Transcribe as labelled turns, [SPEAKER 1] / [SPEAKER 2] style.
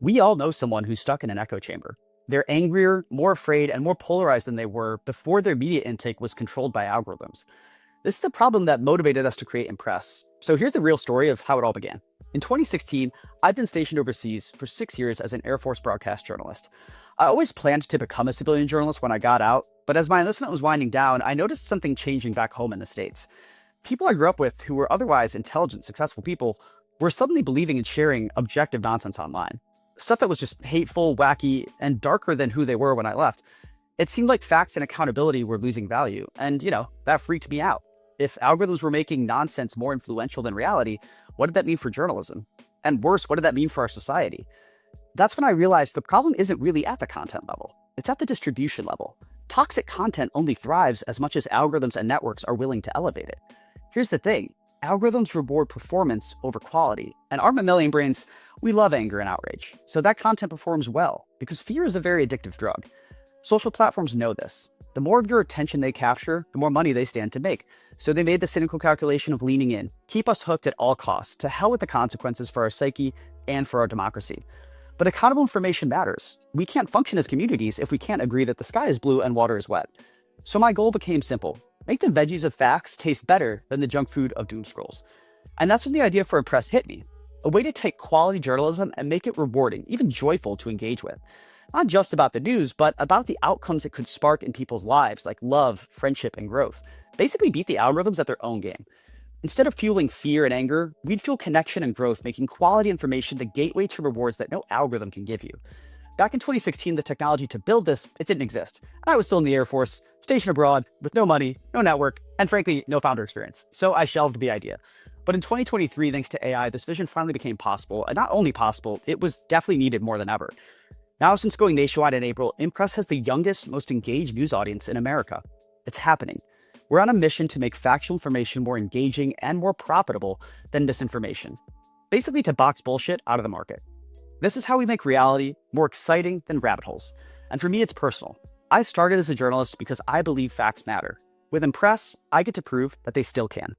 [SPEAKER 1] We all know someone who's stuck in an echo chamber. They're angrier, more afraid, and more polarized than they were before their media intake was controlled by algorithms. This is the problem that motivated us to create Impress. So here's the real story of how it all began. In 2016, I'd been stationed overseas for 6 years as an Air Force broadcast journalist. I always planned to become a civilian journalist when I got out, but as my enlistment was winding down, I noticed something changing back home in the States. People I grew up with who were otherwise intelligent, successful people were suddenly believing and sharing objective nonsense online. Stuff that was just hateful, wacky, and darker than who they were when I left. It seemed like facts and accountability were losing value, and that freaked me out. If algorithms were making nonsense more influential than reality, what did that mean for journalism? And worse, what did that mean for our society? That's when I realized the problem isn't really at the content level. It's at the distribution level. Toxic content only thrives as much as algorithms and networks are willing to elevate it. Here's the thing. Algorithms reward performance over quality, and our mammalian brains, we love anger and outrage. So that content performs well, because fear is a very addictive drug. Social platforms know this. The more of your attention they capture, the more money they stand to make. So they made the cynical calculation of leaning in, keep us hooked at all costs, to hell with the consequences for our psyche and for our democracy. But accountable information matters. We can't function as communities if we can't agree that the sky is blue and water is wet. So my goal became simple. Make the veggies of facts taste better than the junk food of doom scrolls. And that's when the idea for Impress hit me. A way to take quality journalism and make it rewarding, even joyful to engage with. Not just about the news, but about the outcomes it could spark in people's lives, like love, friendship, and growth. Basically beat the algorithms at their own game. Instead of fueling fear and anger, we'd fuel connection and growth, making quality information the gateway to rewards that no algorithm can give you. Back in 2016, the technology to build this, it didn't exist. I was still in the Air Force, stationed abroad, with no money, no network, and frankly, no founder experience. So I shelved the idea. But in 2023, thanks to AI, this vision finally became possible. And not only possible, it was definitely needed more than ever. Now, since going nationwide in April, Impress has the youngest, most engaged news audience in America. It's happening. We're on a mission to make factual information more engaging and more profitable than disinformation. Basically to box bullshit out of the market. This is how we make reality more exciting than rabbit holes. And for me, it's personal. I started as a journalist because I believe facts matter. With Impress, I get to prove that they still can.